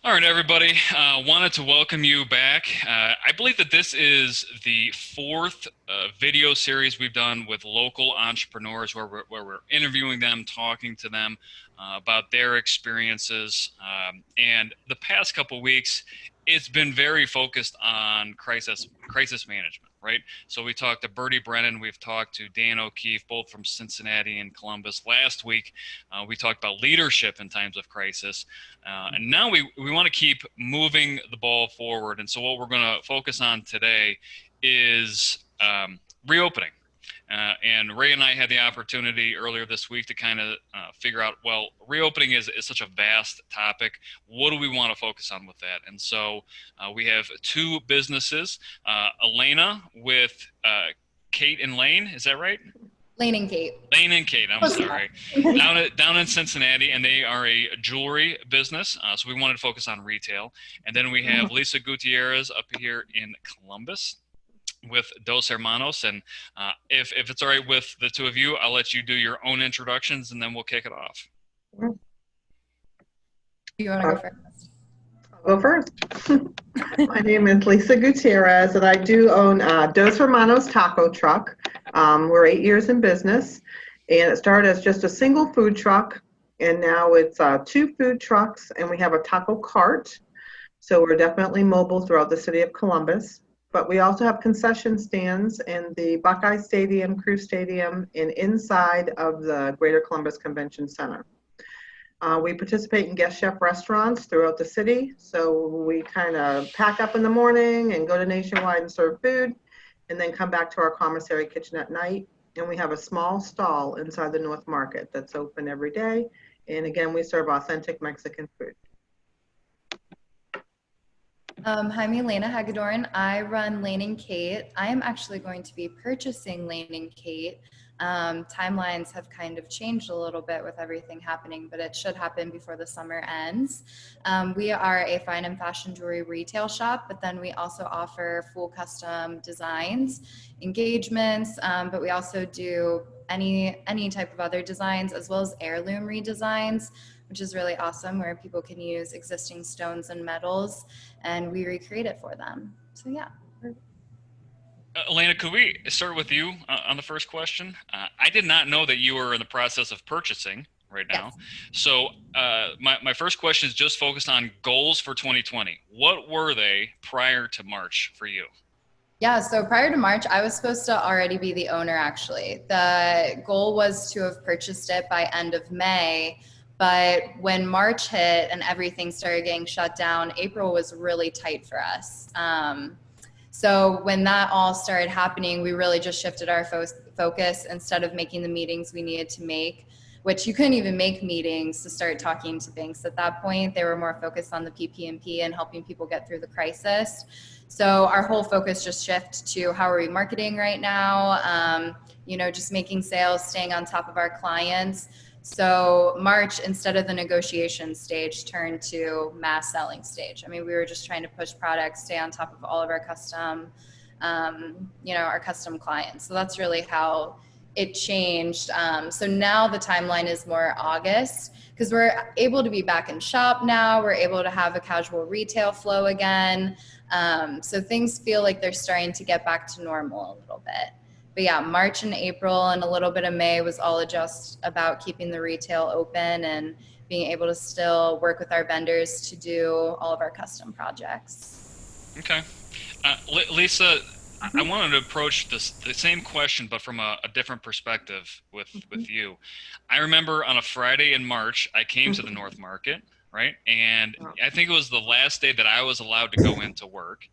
All right, everybody. Wanted to welcome you back. I believe that this is the fourth video series we've done with local entrepreneurs where we're interviewing them, talking to them about their experiences. And the past couple weeks, it's been very focused on crisis management, right? So we talked to Bertie Brennan, we've talked to Dan O'Keefe, both from Cincinnati and Columbus. Last week, we talked about leadership in times of crisis. And now we want to keep moving the ball forward. And so what we're going to focus on today is reopening. And Ray and I had the opportunity earlier this week to kind of figure out, well, reopening is such a vast topic. What do we want to focus on with that? And so we have two businesses, Ellana with Kate and Lane. Is that right? Lane and Kate. Lane and Kate, I'm sorry. Down in Cincinnati, and they are a jewelry business. So we wanted to focus on retail. And then we have Lisa Gutierrez up here in Columbus with Dos Hermanos. And if it's all right with the two of you, I'll let you do your own introductions, and then we'll kick it off. You want to go first? I'll go first. My name is Lisa Gutierrez, and I do own Dos Hermanos Taco Truck. We're 8 years in business, and it started as just a single food truck, and now it's two food trucks, and we have a taco cart. So we're definitely mobile throughout the city of Columbus. But we also have concession stands in the Buckeye Stadium, Crew Stadium, and inside of the Greater Columbus Convention Center. We participate in guest chef restaurants throughout the city. So we kind of pack up in the morning and go to Nationwide and serve food, and then come back to our commissary kitchen at night. And we have a small stall inside the North Market that's open every day. And again, we serve authentic Mexican food. Hi, I'm Ellana Hagedorn. I run Lane and Kate. I am actually going to be purchasing Lane and Kate. Timelines have kind of changed a little bit with everything happening, but it should happen before the summer ends. We are a fine and fashion jewelry retail shop, but then we also offer full custom designs, engagements, but we also do any type of other designs, as well as heirloom redesigns, which is really awesome, where people can use existing stones and metals and we recreate it for them. So yeah. Ellana, could we start with you on the first question? I did not know that you were in the process of purchasing right now. Yes. So my first question is just focused on goals for 2020. What were they prior to March for you? Yeah, so prior to March, I was supposed to already be the owner, actually. The goal was to have purchased it by end of May, but when March hit and everything started getting shut down, April was really tight for us. So when that all started happening, we really just shifted our focus. Instead of making the meetings we needed to make, which you couldn't even make meetings to start talking to banks at that point. They were more focused on the PPP and helping people get through the crisis. So our whole focus just shifted to how are we marketing right now, just making sales, staying on top of our clients. So March, instead of the negotiation stage, turned to mass selling stage. I mean, we were just trying to push products, stay on top of all of our custom, our custom clients. So that's really how it changed. So now the timeline is more August, because we're able to be back in shop now. We're able to have a casual retail flow again. So things feel like they're starting to get back to normal a little bit. But yeah, March and April and a little bit of May was all just about keeping the retail open and being able to still work with our vendors to do all of our custom projects. Okay. Lisa, I wanted to approach the same question, but from a different perspective with you. I remember on a Friday in March, I came to the North Market, right? And I think it was the last day that I was allowed to go into work.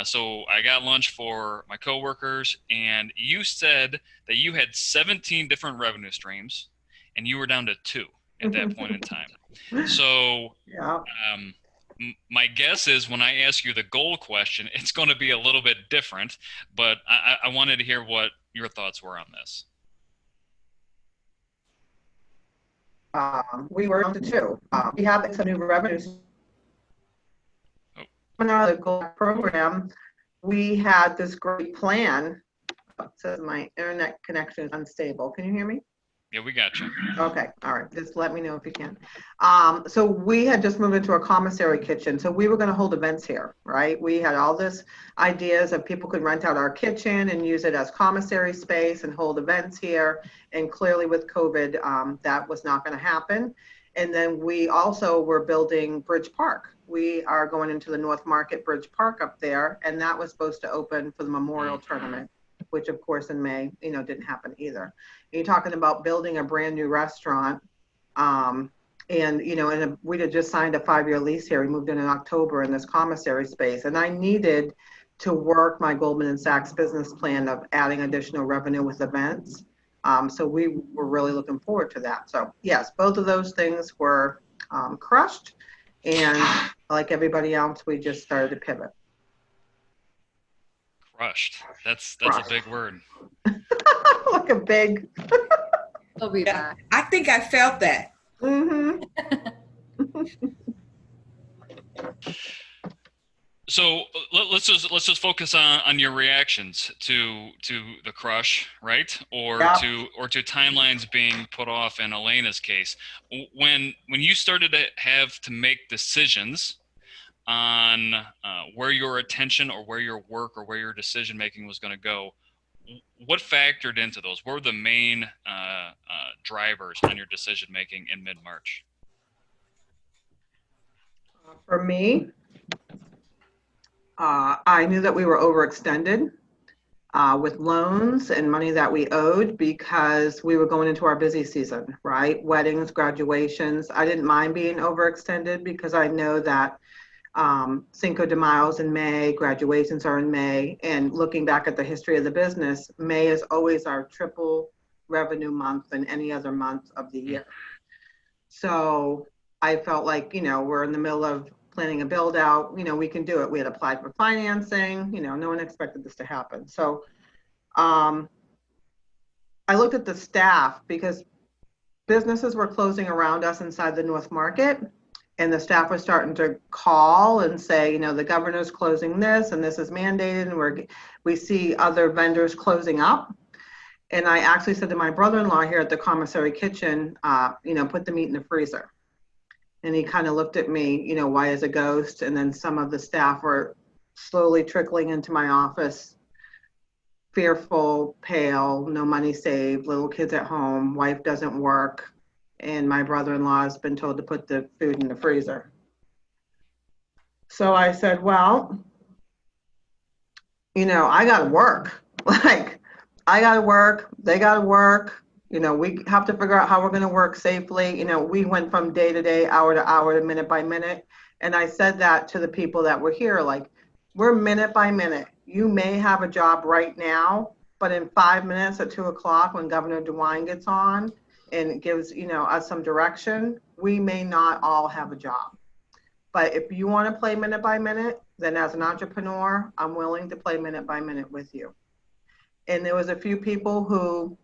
So I got lunch for my coworkers, and you said that you had 17 different revenue streams, and you were down to 2 at that point in time. So my guess is when I ask you the goal question, it's going to be a little bit different, but I wanted to hear what your thoughts were on this. We were down to 2. We have some new revenues. In our goal program, we had this great plan. It says my internet connection is unstable. Can you hear me? Yeah, we got you. Okay, all right, just let me know if you can. So we had just moved into a commissary kitchen, so we were gonna hold events here, right? We had all this ideas of people could rent out our kitchen and use it as commissary space and hold events here. And clearly with COVID, that was not gonna happen. And then we also were building Bridge Park. We are going into the North Market Bridge Park up there, and that was supposed to open for the Memorial Tournament, which of course in May, didn't happen either. You're talking about building a brand new restaurant. And we had just signed a 5-year lease here. We moved in October in this commissary space. And I needed to work my Goldman & Sachs business plan of adding additional revenue with events. So we were really looking forward to that. So yes, both of those things were crushed. And like everybody else, we just started to pivot. Crushed. That's Crushed. A big word. Like a big. He'll be back. I think I felt that. Mm-hmm. So let's just focus on your reactions to the crush, right? Or to timelines being put off in Elena's case. When you started to have to make decisions on where your attention or where your work or where your decision making was going to go, what factored into those? What were the main drivers on your decision making in mid-March? For me, I knew that we were overextended with loans and money that we owed because we were going into our busy season, right? Weddings, graduations. I didn't mind being overextended because I know that Cinco de Mayo's in May, graduations are in May, and looking back at the history of the business, May is always our triple revenue month than any other month of the year. So I felt like, we're in the middle of planning a build out, we can do it. We had applied for financing, no one expected this to happen. So I looked at the staff because businesses were closing around us inside the North Market. And the staff was starting to call and say, the governor's closing this and this is mandated, and we see other vendors closing up. And I actually said to my brother-in-law here at the commissary kitchen, put the meat in the freezer. And he kind of looked at me, why is a ghost? And then some of the staff were slowly trickling into my office, fearful, pale, no money saved, little kids at home, wife doesn't work. And my brother-in-law has been told to put the food in the freezer. So I said, well, I got to work. I got to work. They got to work. We have to figure out how we're going to work safely. We went from day to day, hour to hour, to minute by minute. And I said that to the people that were here, we're minute by minute. You may have a job right now, but in 5 minutes at 2:00 when Governor DeWine gets on, and gives us some direction, we may not all have a job. But if you want to play minute by minute, then as an entrepreneur, I'm willing to play minute by minute with you. And there was a few people who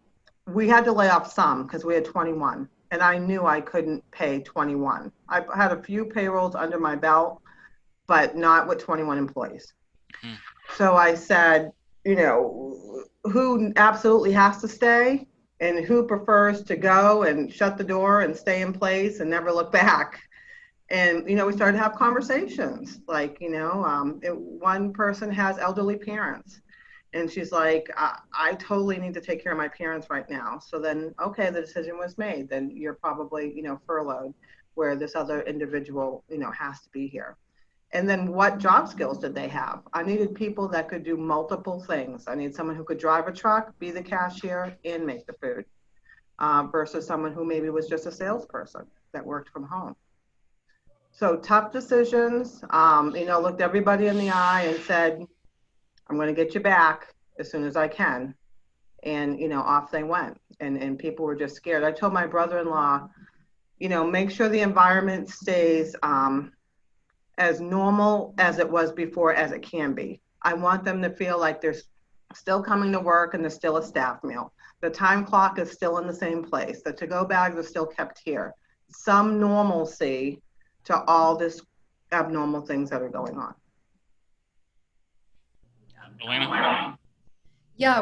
we had to lay off some because we had 21, and I knew I couldn't pay 21. I had a few payrolls under my belt, but not with 21 employees. So I said, who absolutely has to stay? And who prefers to go and shut the door and stay in place and never look back? And, we started to have conversations one person has elderly parents and she's like, I totally need to take care of my parents right now. So then, okay, the decision was made. Then you're probably, furloughed where this other individual, has to be here. And then what job skills did they have? I needed people that could do multiple things. I need someone who could drive a truck, be the cashier, and make the food, versus someone who maybe was just a salesperson that worked from home. So tough decisions, looked everybody in the eye and said, I'm going to get you back as soon as I can. And, off they went. And people were just scared. I told my brother-in-law, make sure the environment stays as normal as it was before as it can be. I want them to feel like they're still coming to work and there's still a staff meal. The time clock is still in the same place. The to-go bags are still kept here. Some normalcy to all this abnormal things that are going on. Ellana? Yeah,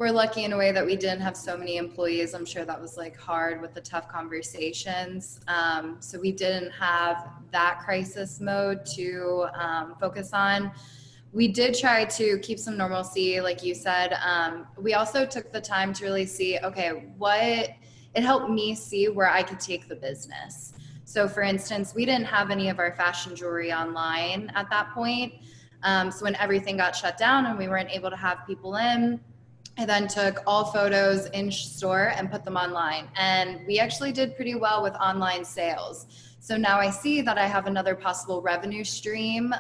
we're lucky in a way that we didn't have so many employees. I'm sure that was like hard with the tough conversations. So we didn't have that crisis mode to focus on. We did try to keep some normalcy, like you said. We also took the time to really see, okay, it helped me see where I could take the business. So for instance, we didn't have any of our fashion jewelry online at that point. So when everything got shut down and we weren't able to have people in, I then took all photos in store and put them online. And we actually did pretty well with online sales. So now I see that I have another possible revenue stream.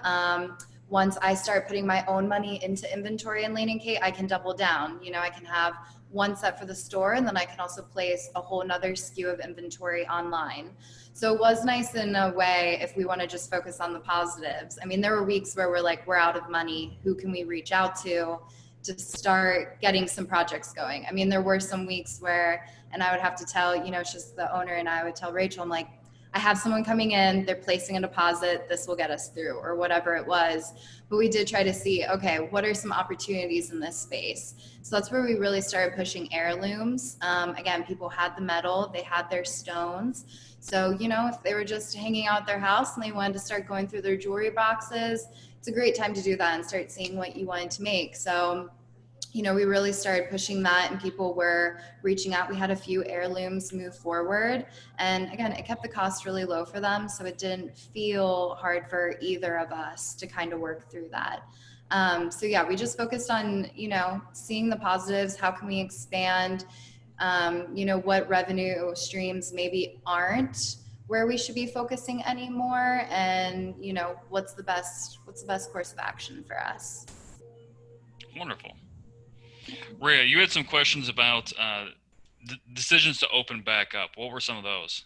Once I start putting my own money into inventory and Lane & Kate, I can double down. You know, I can have one set for the store, and then I can also place a whole nother SKU of inventory online. So it was nice in a way if we want to just focus on the positives. I mean, there were weeks where we're like, we're out of money. Who can we reach out to start getting some projects going? I mean, there were some weeks where, and I would have to tell, you know, it's just the owner and I would tell Rachel, I'm like, I have someone coming in, they're placing a deposit, this will get us through, or whatever it was. But we did try to see, okay, what are some opportunities in this space? So that's where we really started pushing heirlooms. Again, people had the metal, they had their stones. So, you know, if they were just hanging out at their house and they wanted to start going through their jewelry boxes, it's a great time to do that and start seeing what you wanted to make. So, you know, we really started pushing that and people were reaching out. We had a few heirlooms move forward. And again, it kept the cost really low for them. So it didn't feel hard for either of us to kind of work through that. So yeah, we just focused on, you know, seeing the positives. How can we expand? You know, what revenue streams maybe aren't where we should be focusing anymore? And, you know, what's the best course of action for us? Wonderful. Rea, you had some questions about decisions to open back up. What were some of those?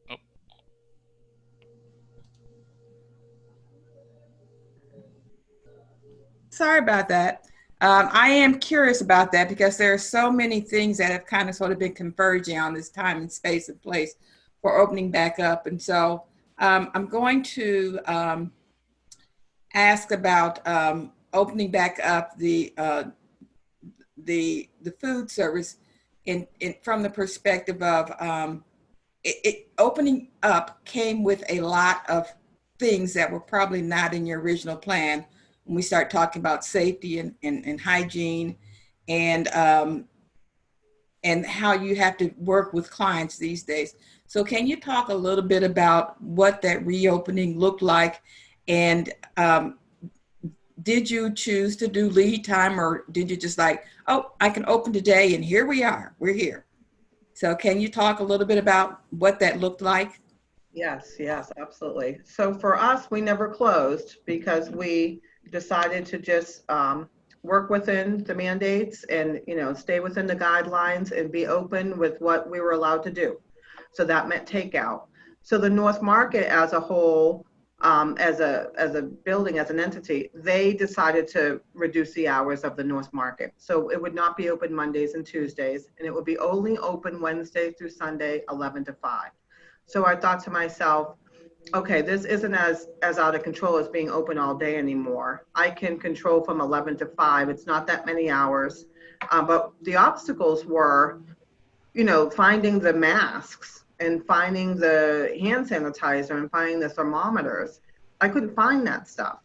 Oh. Sorry about that. I am curious about that because there are so many things that have kind of sort of been converging on this time and space and place for opening back up. And so I'm going to ask about opening back up the food service from the perspective of opening up came with a lot of things that were probably not in your original plan when we start talking about safety and hygiene and how you have to work with clients these days. So can you talk a little bit about what that reopening looked like, and did you choose to do lead time, or did you just like, oh, I can open today and here we are, we're here? So can you talk a little bit about what that looked like? Yes, absolutely. So for us, we never closed because we decided to just work within the mandates and, you know, stay within the guidelines and be open with what we were allowed to do. So that meant takeout. So the North Market as a whole, as a building, as an entity, they decided to reduce the hours of the North Market. So it would not be open Mondays and Tuesdays, and it would be only open Wednesday through Sunday, 11 to 5. So I thought to myself, okay, this isn't as out of control as being open all day anymore. I can control from 11 to 5. It's not that many hours. But the obstacles were, you know, finding the masks and finding the hand sanitizer and finding the thermometers. I couldn't find that stuff.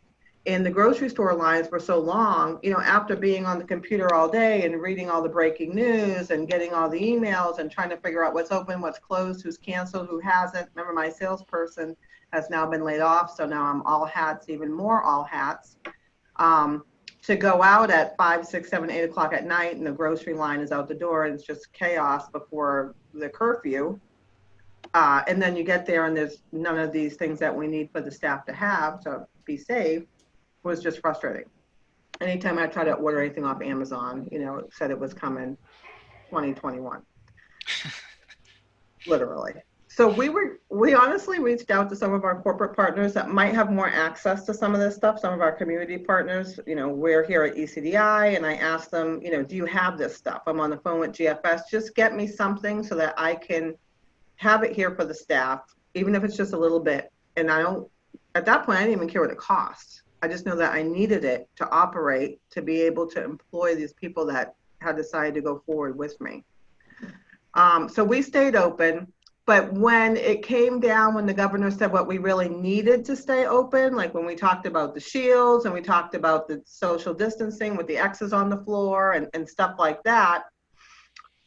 And the grocery store lines were so long, you know, after being on the computer all day and reading all the breaking news and getting all the emails and trying to figure out what's open, what's closed, who's canceled, who hasn't. Remember, my salesperson has now been laid off, so now I'm all hats, even more all hats. To go out at 5, 6, 7, 8 o'clock at night and the grocery line is out the door and it's just chaos before the curfew. And then you get there and there's none of these things that we need for the staff to have to be safe, was just frustrating. Anytime I tried to order anything off Amazon, you know, it said it was coming 2021, literally. So we honestly reached out to some of our corporate partners that might have more access to some of this stuff, some of our community partners. You know, we're here at ECDI, and I asked them, you know, do you have this stuff? I'm on the phone with GFS, just get me something so that I can have it here for the staff, even if it's just a little bit. And I don't, at that point, I didn't even care what it costs. I just know that I needed it to operate, to be able to employ these people that had decided to go forward with me. So we stayed open, but when it came down, when the governor said what we really needed to stay open, like when we talked about the shields and we talked about the social distancing with the X's on the floor and stuff like that,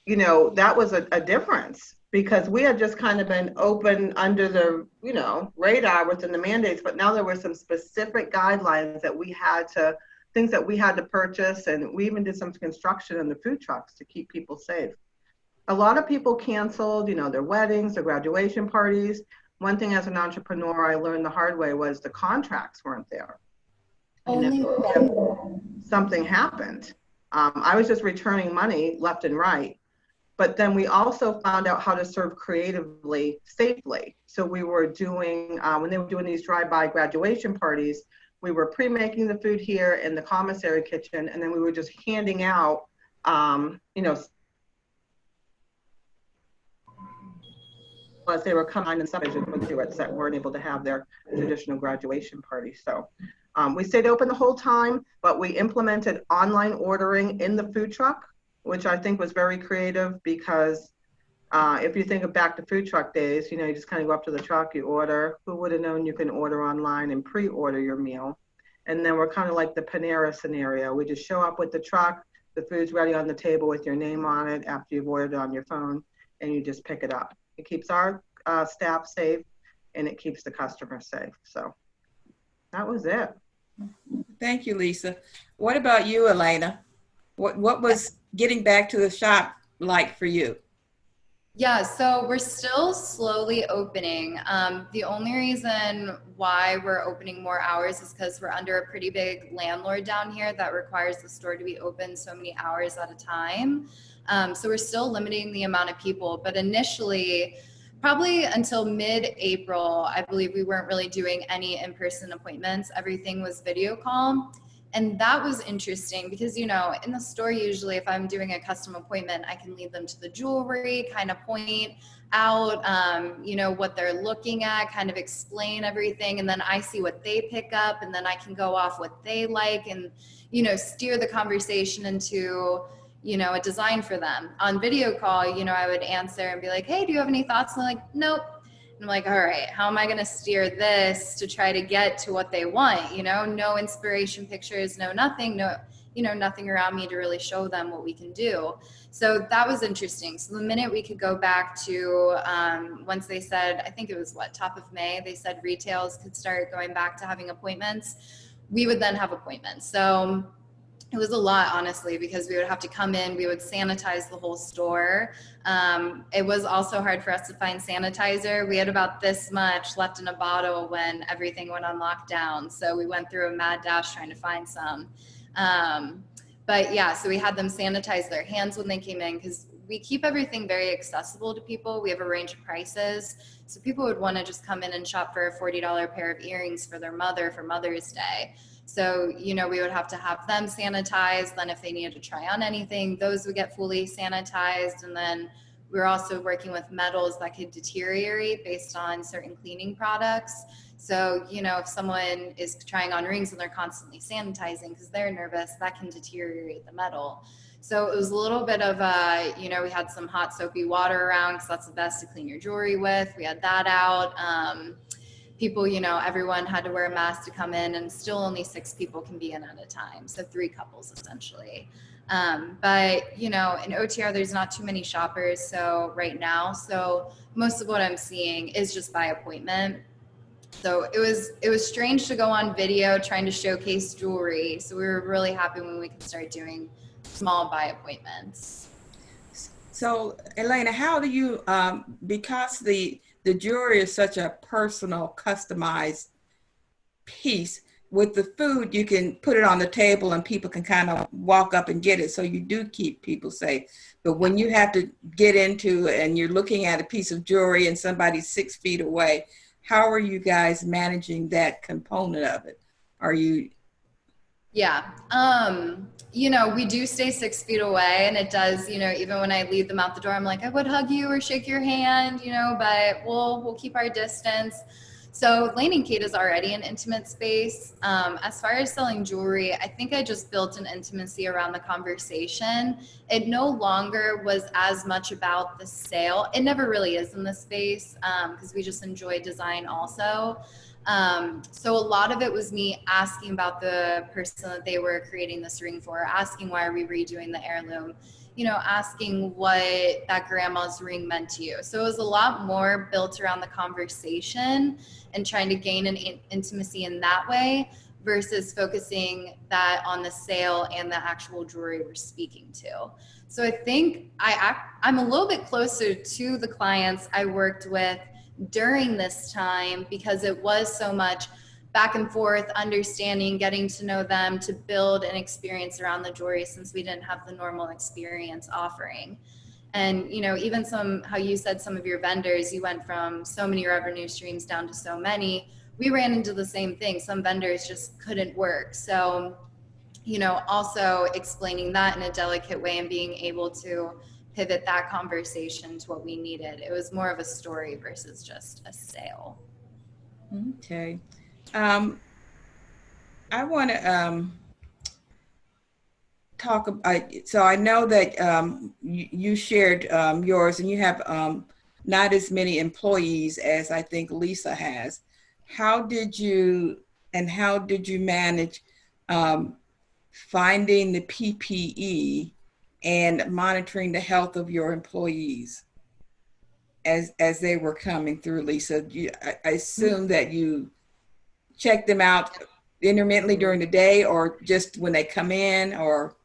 you know, that was a difference, because we had just kind of been open under the, you know, radar within the mandates, but now there were some specific guidelines that we had to, things that we had to purchase, and we even did some construction in the food trucks to keep people safe. A lot of people canceled, you know, their weddings, their graduation parties. One thing as an entrepreneur I learned the hard way was the contracts weren't there. And if something happened, I was just returning money left and right. But then we also found out how to serve creatively, safely. So we were doing, when they were doing these drive-by graduation parties, we were pre-making the food here in the commissary kitchen, and then we were just handing out, you know, as they were coming, and some graduates that weren't able to have their traditional graduation party. So we stayed open the whole time, but we implemented online ordering in the food truck, which I think was very creative, because if you think of back to food truck days, you know, you just kind of go up to the truck, you order. Who would have known you can order online and pre-order your meal? And then we're kind of like the Panera scenario. We just show up with the truck, the food's ready on the table with your name on it after you've ordered it on your phone, and you just pick it up. It keeps our staff safe, and it keeps the customer safe. So that was it. Thank you, Lisa. What about you, Ellana? What was getting back to the shop like for you? Yeah, so we're still slowly opening. The only reason why we're opening more hours is because we're under a pretty big landlord down here that requires the store to be open so many hours at a time. So we're still limiting the amount of people, but initially, probably until mid-April, I believe we weren't really doing any in-person appointments. Everything was video call. And that was interesting because, you know, in the store, usually if I'm doing a custom appointment, I can lead them to the jewelry, kind of point out, you know, what they're looking at, kind of explain everything. And then I see what they pick up, and then I can go off what they like and, you know, steer the conversation into, you know, a design for them. On video call, you know, I would answer and be like, hey, do you have any thoughts? And they're like, nope. I'm like, all right, how am I going to steer this to try to get to what they want? You know, no inspiration pictures, no nothing, no, you know, nothing around me to really show them what we can do. So that was interesting. So the minute we could go back to, once they said, I think it was what, top of May, they said retails could start going back to having appointments, we would then have appointments. So it was a lot, honestly, because we would have to come in, we would sanitize the whole store. It was also hard for us to find sanitizer. We had about this much left in a bottle when everything went on lockdown. So we went through a mad dash trying to find some. But yeah, so we had them sanitize their hands when they came in, because we keep everything very accessible to people. We have a range of prices. So people would want to just come in and shop for a $40 pair of earrings for their mother for Mother's Day. So, you know, we would have to have them sanitized. Then if they needed to try on anything, those would get fully sanitized. And then we're also working with metals that could deteriorate based on certain cleaning products. So, you know, if someone is trying on rings and they're constantly sanitizing because they're nervous, that can deteriorate the metal. So it was a little bit of a, you know, we had some hot soapy water around because that's the best to clean your jewelry with. We had that out. People, you know, everyone had to wear a mask to come in, and still only 6 people can be in at a time. So 3 couples essentially. But, you know, in OTR, there's not too many shoppers. So right now, so most of what I'm seeing is just by appointment. So it was strange to go on video trying to showcase jewelry. So we were really happy when we could start doing small by appointments. So Ellana, how do you, because the jewelry is such a personal, customized piece, with the food, you can put it on the table and people can kind of walk up and get it. So you do keep people safe. But when you have to get into and you're looking at a piece of jewelry and somebody's 6 feet away, how are you guys managing that component of it? Are you? Yeah. You know, we do stay 6 feet away, and it does, you know, even when I lead them out the door, I'm like, I would hug you or shake your hand, you know, but we'll keep our distance. So Lane and Kate is already an intimate space. As far as selling jewelry, I think I just built an intimacy around the conversation. It no longer was as much about the sale. It never really is in the space because we just enjoy design also. So a lot of it was me asking about the person that they were creating this ring for, asking why are we redoing the heirloom, you know, asking what that grandma's ring meant to you. So it was a lot more built around the conversation and trying to gain an intimacy in that way versus focusing that on the sale and the actual jewelry we're speaking to. So I think I'm a little bit closer to the clients I worked with during this time because it was so much back and forth, understanding, getting to know them to build an experience around the jewelry since we didn't have the normal experience offering. And, you know, even how you said some of your vendors, you went from so many revenue streams down to so many. We ran into the same thing. Some vendors just couldn't work. So, you know, also explaining that in a delicate way and being able to pivot that conversation to what we needed. It was more of a story versus just a sale. Okay. I want to talk about, so I know that you shared yours and you have not as many employees as I think Lisa has. How did you manage finding the PPE and monitoring the health of your employees as they were coming through, Lisa? I assume that you check them out intermittently during the day or just when they come in, or?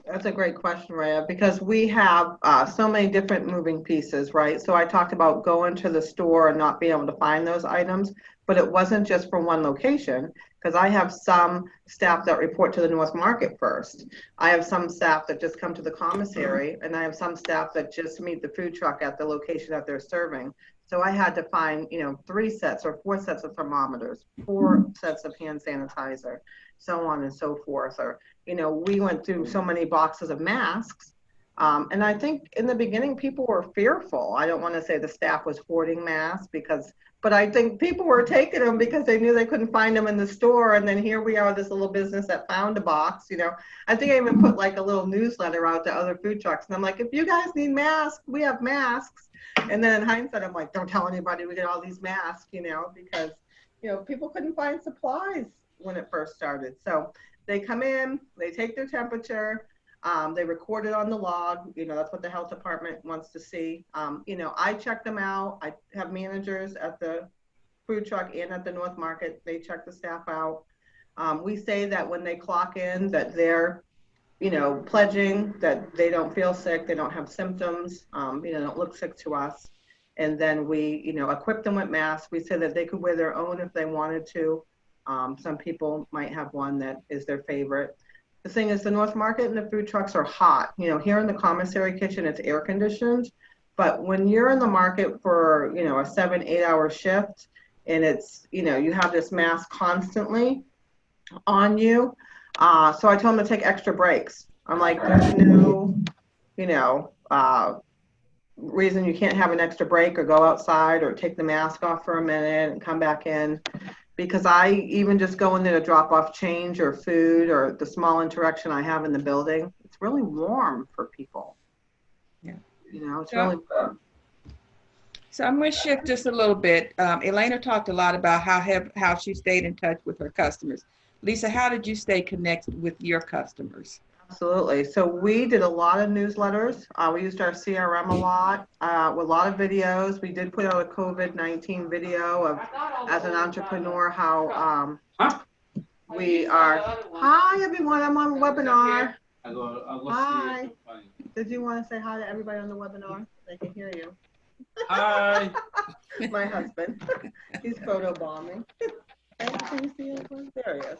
That's a great question, Rea, because we have so many different moving pieces, right? So I talked about going to the store and not being able to find those items, but it wasn't just from one location, because I have some staff that report to the North Market first. I have some staff that just come to the commissary, and I have some staff that just meet the food truck at the location that they're serving. So I had to find, you know, 3 sets or 4 sets of thermometers, 4 sets of hand sanitizer, so on and so forth. Or, you know, we went through so many boxes of masks. And I think in the beginning, people were fearful. I don't want to say the staff was hoarding masks but I think people were taking them because they knew they couldn't find them in the store. And then here we are, this little business that found a box, you know. I think I even put like a little newsletter out to other food trucks. And I'm like, if you guys need masks, we have masks. And then in hindsight, I'm like, don't tell anybody we get all these masks, you know, because, you know, people couldn't find supplies when it first started. So they come in, they take their temperature, they record it on the log, you know, that's what the health department wants to see. You know, I check them out. I have managers at the food truck and at the North Market. They check the staff out. We say that when they clock in that they're, you know, pledging that they don't feel sick, they don't have symptoms, you know, don't look sick to us. And then we, you know, equip them with masks. We say that they could wear their own if they wanted to. Some people might have one that is their favorite. The thing is, the North Market and the food trucks are hot. You know, here in the commissary kitchen, it's air conditioned. But when you're in the market for, you know, a 7-8 hour shift and it's, you know, you have this mask constantly on you. So I told them to take extra breaks. I'm like, there's no, you know, reason you can't have an extra break or go outside or take the mask off for a minute and come back in. Because I even just go in there to drop off change or food or the small interaction I have in the building, it's really warm for people. Yeah. You know, it's really warm. So I'm going to shift just a little bit. Ellana talked a lot about how she stayed in touch with her customers. Lisa, how did you stay connected with your customers? Absolutely. So we did a lot of newsletters. We used our CRM a lot, with a lot of videos. We did put out a COVID-19 video of, as an entrepreneur, how we are. Hi, everyone. I'm on a webinar. Hi. Did you want to say hi to everybody on the webinar? They can hear you. Hi. My husband. He's photo bombing. Can you see him? There he is.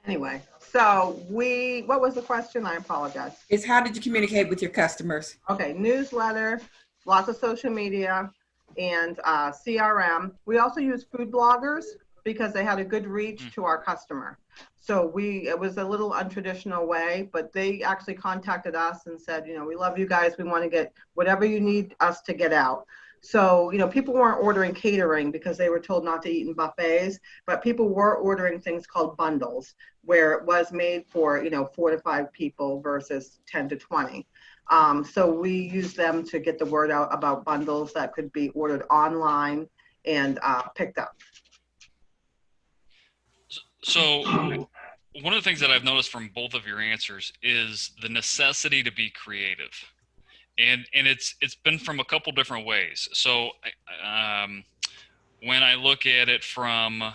Anyway, so what was the question? I apologize. It's how did you communicate with your customers? Okay, newsletter, lots of social media, and CRM. We also use food bloggers because they had a good reach to our customer. So it was a little untraditional way, but they actually contacted us and said, you know, we love you guys. We want to get whatever you need us to get out. So, people weren't ordering catering because they were told not to eat in buffets, but people were ordering things called bundles, where it was made for, 4 to 5 people versus 10 to 20. So we used them to get the word out about bundles that could be ordered online and picked up. So one of the things that I've noticed from both of your answers is the necessity to be creative. And it's been from a couple different ways. So when I look at it from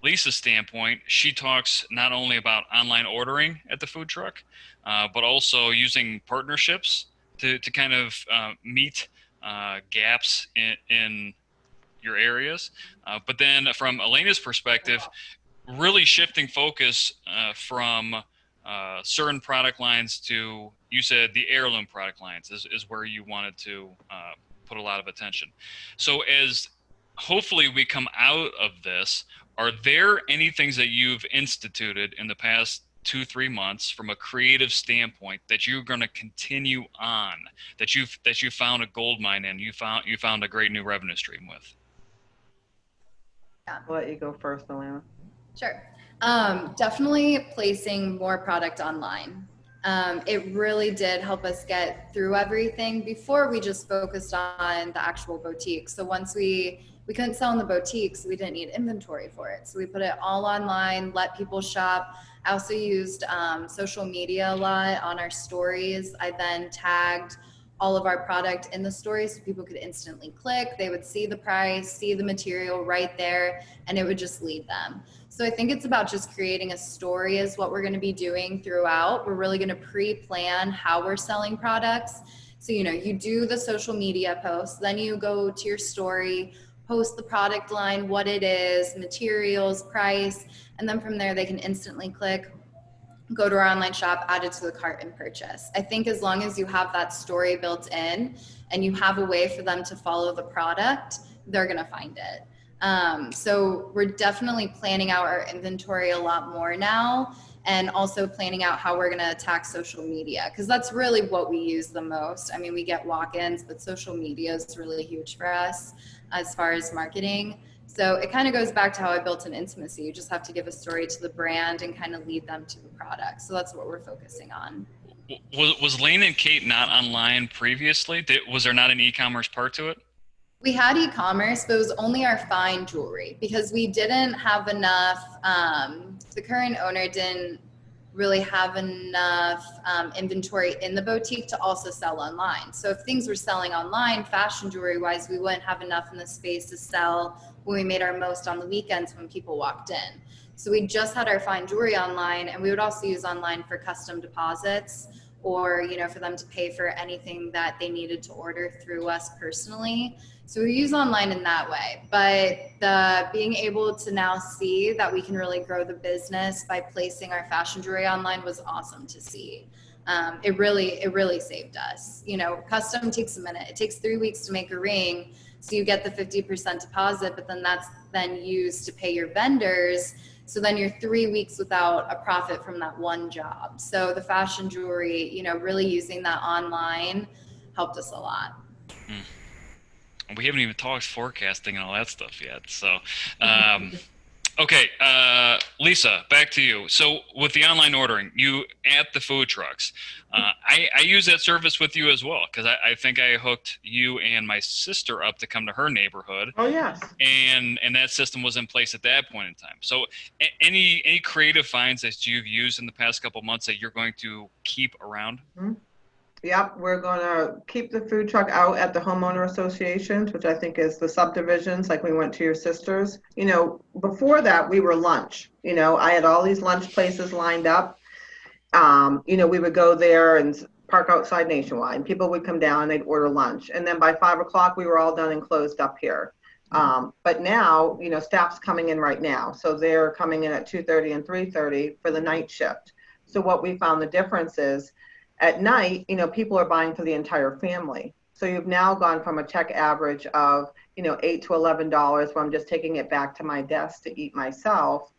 Lisa's standpoint, she talks not only about online ordering at the food truck, but also using partnerships to kind of meet gaps in your areas. But then from Elena's perspective, really shifting focus from certain product lines to, you said the heirloom product lines is where you wanted to put a lot of attention. So as hopefully we come out of this, are there any things that you've instituted in the past 2-3 months from a creative standpoint that you're going to continue on, that you found a gold mine in, you found a great new revenue stream with? Yeah. I'll let you go first, Ellana. Sure. Definitely placing more product online. It really did help us get through everything. Before, we just focused on the actual boutique. So once we couldn't sell in the boutiques, we didn't need inventory for it. So we put it all online, let people shop. I also used social media a lot on our stories. I then tagged all of our product in the stories so people could instantly click. They would see the price, see the material right there, and it would just lead them. So I think it's about just creating a story is what we're going to be doing throughout. We're really going to pre-plan how we're selling products. So, you do the social media posts, then you go to your story, post the product line, what it is, materials, price, and then from there they can instantly click, go to our online shop, add it to the cart, and purchase. I think as long as you have that story built in and you have a way for them to follow the product, they're going to find it. So we're definitely planning out our inventory a lot more now, and also planning out how we're going to attack social media, because that's really what we use the most. I mean, we get walk-ins, but social media is really huge for us as far as marketing. So it kind of goes back to how I built an intimacy. You just have to give a story to the brand and kind of lead them to the product. So that's what we're focusing on. Was Lane and Kate not online previously? Was there not an e-commerce part to it? We had e-commerce, but it was only our fine jewelry because we didn't have enough. The current owner didn't really have enough inventory in the boutique to also sell online. So if things were selling online, fashion jewelry wise, we wouldn't have enough in the space to sell when we made our most on the weekends when people walked in. So we just had our fine jewelry online, and we would also use online for custom deposits, or for them to pay for anything that they needed to order through us personally. So we use online in that way, but the being able to now see that we can really grow the business by placing our fashion jewelry online was awesome to see. It really saved us. Custom takes a minute. It takes 3 weeks to make a ring. So you get the 50% deposit, but then that's then used to pay your vendors. So then you're 3 weeks without a profit from that one job. So the fashion jewelry, really using that online helped us a lot. We haven't even talked forecasting and all that stuff yet. So, okay, Lisa, back to you. So with the online ordering, you at the food trucks, I use that service with you as well, because I think I hooked you and my sister up to come to her neighborhood. Oh, yes. And that system was in place at that point in time. So any creative finds that you've used in the past couple months that you're going to keep around? Mm-hmm. Yep, we're going to keep the food truck out at the homeowner associations, which I think is the subdivisions, like we went to your sister's. Before that, we were lunch. I had all these lunch places lined up. We would go there and park outside Nationwide. People would come down and they'd order lunch. And then by 5 o'clock, we were all done and closed up here. But now, staff's coming in right now. So they're coming in at 2:30 and 3:30 for the night shift. So what we found the difference is, at night, people are buying for the entire family. So you've now gone from a check average of, $8 to $11, where I'm just taking it back to my desk to eat myself,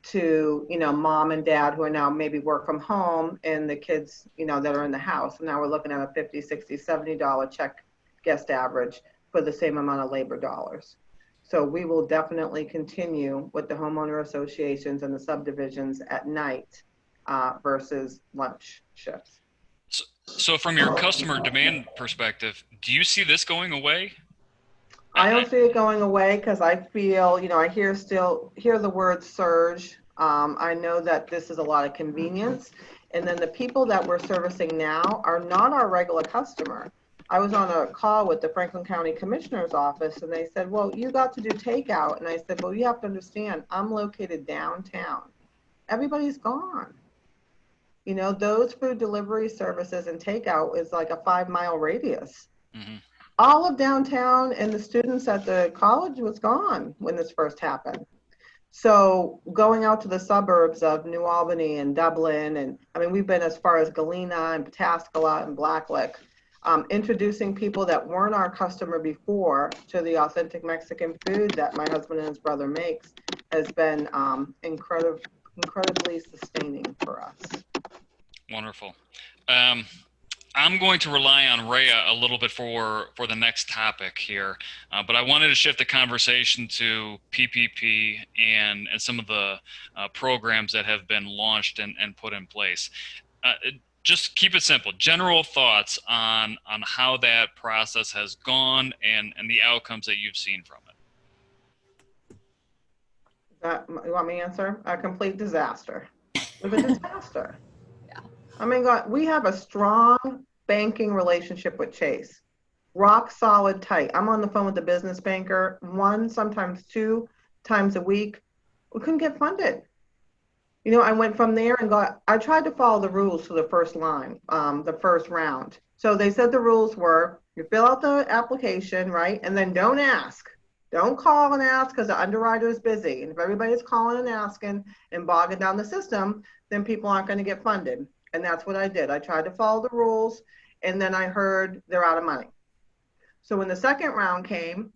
to, mom and dad who are now maybe work from home, and the kids, that are in the house. And now we're looking at a $50, $60, $70 check guest average for the same amount of labor dollars. So we will definitely continue with the homeowner associations and the subdivisions at night versus lunch shifts. So from your customer demand perspective, do you see this going away? I don't see it going away because I feel, I hear the word surge. I know that this is a lot of convenience. And then the people that we're servicing now are not our regular customer. I was on a call with the Franklin County Commissioner's office and they said, well, you got to do takeout. And I said, well, you have to understand, I'm located downtown. Everybody's gone. Those food delivery services and takeout is like a 5-mile radius. Mm-hmm. All of downtown and the students at the college was gone when this first happened. So going out to the suburbs of New Albany and Dublin, and we've been as far as Galena and Pataskala and Blacklick, introducing people that weren't our customer before to the authentic Mexican food that my husband and his brother makes has been incredibly sustaining for us. Wonderful. I'm going to rely on Rea a little bit for the next topic here, but I wanted to shift the conversation to PPP and some of the programs that have been launched and put in place. Just keep it simple. General thoughts on how that process has gone and the outcomes that you've seen from it. You want me to answer? A complete disaster. It was a disaster. God, we have a strong banking relationship with Chase. Rock solid tight. I'm on the phone with the business banker 1, sometimes 2 times a week. We couldn't get funded. I went from there and I tried to follow the rules for the first line, the first round. So they said the rules were, you fill out the application, right? And then don't ask. Don't call and ask because the underwriter is busy. And if everybody's calling and asking and bogging down the system, then people aren't going to get funded. And that's what I did. I tried to follow the rules, and then I heard they're out of money. So when the second round came,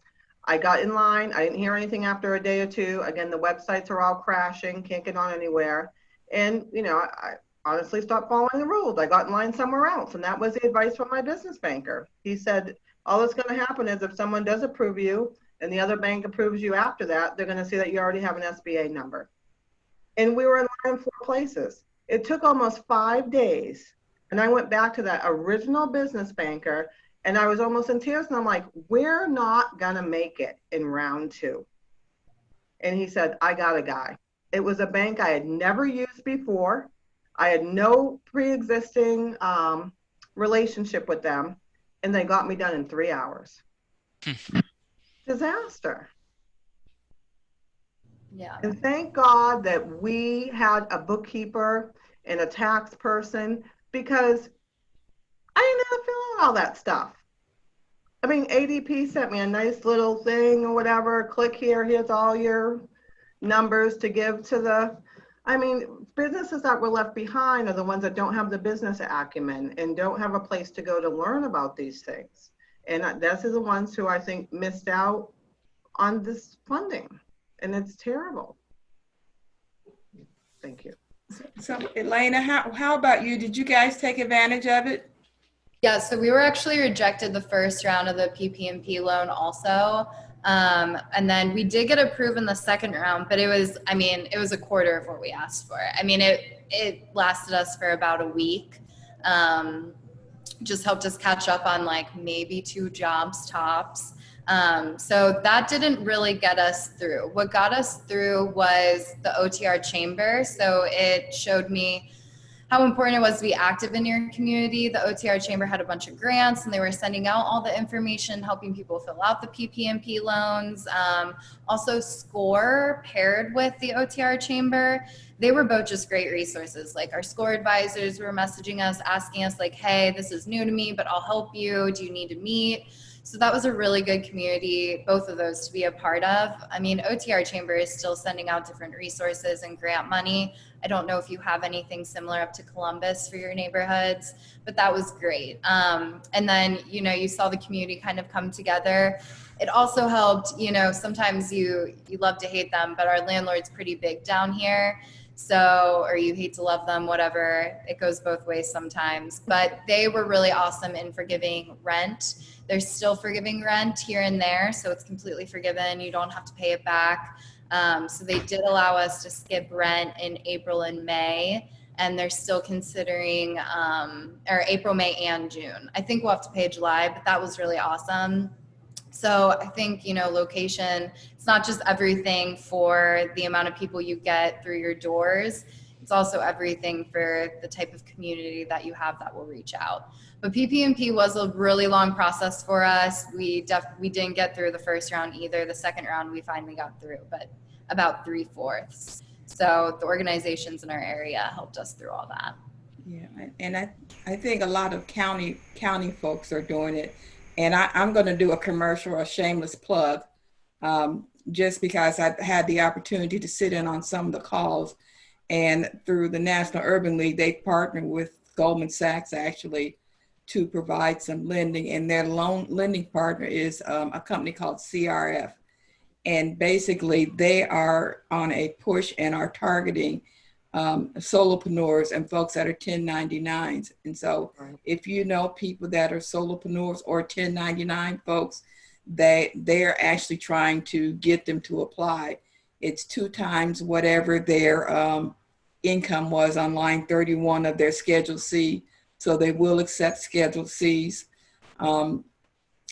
I got in line. I didn't hear anything after a day or 2. Again, the websites are all crashing, can't get on anywhere. And, I honestly stopped following the rules. I got in line somewhere else, and that was the advice from my business banker. He said, all that's going to happen is if someone does approve you and the other bank approves you after that, they're going to see that you already have an SBA number. And we were in line in 4 places. It took almost 5 days. And I went back to that original business banker and I was almost in tears. And I'm like, we're not going to make it in round 2. And he said, I got a guy. It was a bank I had never used before. I had no pre-existing relationship with them. And they got me done in 3 hours. Disaster. Yeah. And thank God that we had a bookkeeper and a tax person because I didn't have to fill out all that stuff. ADP sent me a nice little thing or whatever. Click here, here's all your numbers to give to the, businesses that were left behind are the ones that don't have the business acumen and don't have a place to go to learn about these things. And those are the ones who I think missed out on this funding. And it's terrible. Thank you. So Ellana, how about you? Did you guys take advantage of it? Yeah, so we were actually rejected the first round of the PPP loan also. And then we did get approved in the second round, but it was a quarter of what we asked for. It lasted us for about a week. Just helped us catch up on maybe 2 jobs tops. So that didn't really get us through. What got us through was the OTR chamber. So it showed me how important it was to be active in your community. The OTR chamber had a bunch of grants and they were sending out all the information, helping people fill out the PPP loans. Also SCORE paired with the OTR chamber. They were both just great resources. Our SCORE advisors were messaging us, asking us hey, this is new to me, but I'll help you. Do you need to meet? So that was a really good community, both of those to be a part of. OTR Chamber is still sending out different resources and grant money. I don't know if you have anything similar up to Columbus for your neighborhoods, but that was great. And then, you saw the community kind of come together. It also helped, sometimes you love to hate them, but our landlord's pretty big down here. So, or you hate to love them, whatever. It goes both ways sometimes. But they were really awesome in forgiving rent. They're still forgiving rent here and there, so it's completely forgiven. You don't have to pay it back. So they did allow us to skip rent in April and May, and they're still considering, or April, May, and June. I think we'll have to pay July, but that was really awesome. So I think, location, it's not just everything for the amount of people you get through your doors. It's also everything for the type of community that you have that will reach out. But PPP was a really long process for us. We didn't get through the first round either. The second round we finally got through, but about 3/4. So the organizations in our area helped us through all that. Yeah, and I think a lot of county folks are doing it. And I'm going to do a commercial, a shameless plug, just because I've had the opportunity to sit in on some of the calls. And through the National Urban League, they partnered with Goldman Sachs actually to provide some lending. And their lending partner is a company called CRF. And basically, they are on a push and are targeting solopreneurs and folks that are 1099s. And so if you know people that are solopreneurs or 1099 folks, they're actually trying to get them to apply. It's 2 times whatever their income was on line 31 of their Schedule C. So they will accept Schedule Cs.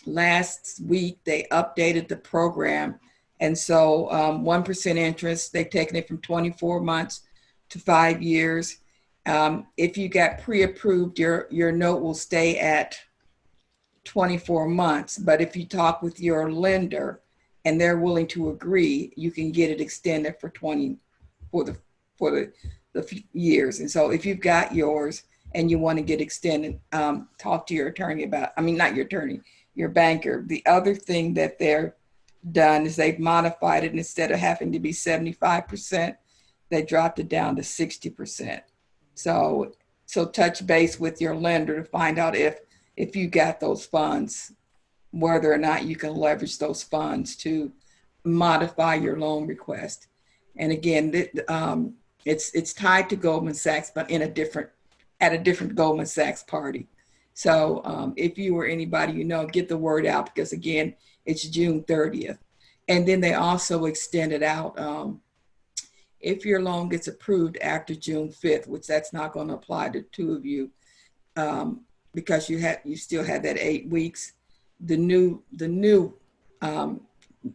Last week, they updated the program. And so 1% interest, they've taken it from 24 months to 5 years. If you got pre-approved, your note will stay at 24 months. But if you talk with your lender and they're willing to agree, you can get it extended for the years. And so if you've got yours and you want to get extended, talk to your attorney not your attorney, your banker. The other thing that they're done is they've modified it. Instead of having to be 75%, they dropped it down to 60%. So touch base with your lender to find out if you got those funds, whether or not you can leverage those funds to modify your loan request. And again, it's tied to Goldman Sachs, but at a different Goldman Sachs party. So if you or anybody get the word out, because again, it's June 30th. And then they also extended out if your loan gets approved after June 5th, which that's not going to apply to 2 of you, because you still had that 8 weeks. The new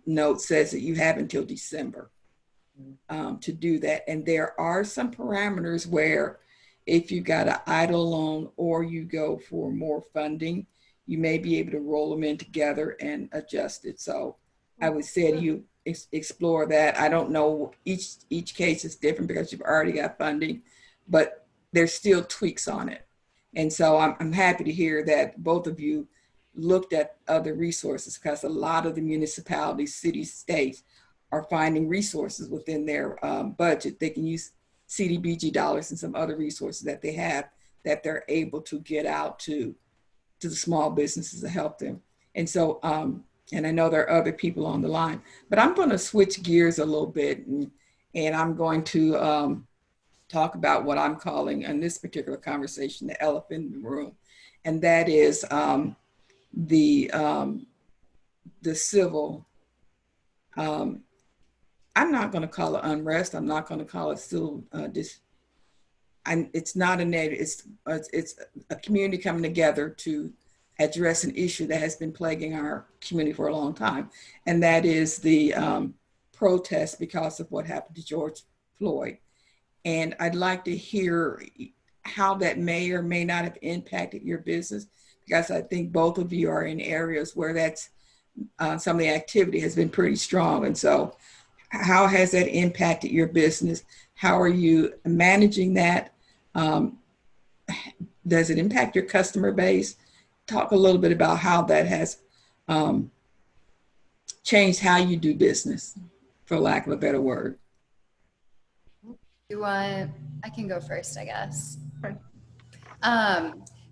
note says that you have until December to do that. And there are some parameters where if you got an idle loan or you go for more funding, you may be able to roll them in together and adjust it. So I would say to you, explore that. I don't know, each case is different because you've already got funding, but there's still tweaks on it. And so I'm happy to hear that both of you looked at other resources, because a lot of the municipalities, cities, states are finding resources within their budget. They can use CDBG dollars and some other resources that they have that they're able to get out to the small businesses to help them. And so, and I know there are other people on the line, but I'm going to switch gears a little bit, and I'm going to talk about what I'm calling in this particular conversation, the elephant in the room. And that is the civil, I'm not going to call it unrest. I'm not going to call it civil it's not a native, it's a community coming together to address an issue that has been plaguing our community for a long time. And that is the protest because of what happened to George Floyd. And I'd like to hear how that may or may not have impacted your business, because I think both of you are in areas where that's some of the activity has been pretty strong. And so how has that impacted your business? How are you managing that? Does it impact your customer base? Talk a little bit about how that has changed how you do business, for lack of a better word. I can go first, I guess. Right.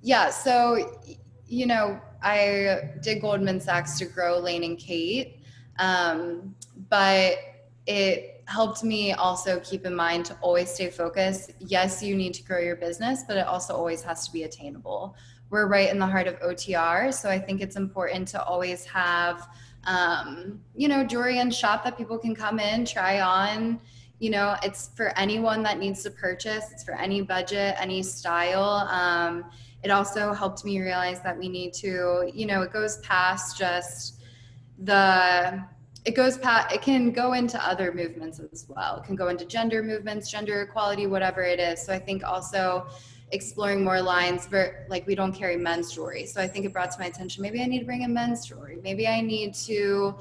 Yeah, so, I did Goldman Sachs to grow Lane and Kate, but helped me also keep in mind to always stay focused. Yes, you need to grow your business, but it also always has to be attainable. We're right in the heart of OTR, so I think it's important to always have, jewelry in shop that people can come in, try on. It's for anyone that needs to purchase. It's for any budget, any style. It also helped me realize that we need to, it goes past just it can go into other movements as well. It can go into gender movements, gender equality, whatever it is. So I think also exploring more lines, like we don't carry men's jewelry. So I think it brought to my attention, maybe I need to bring in men's jewelry. Maybe I need to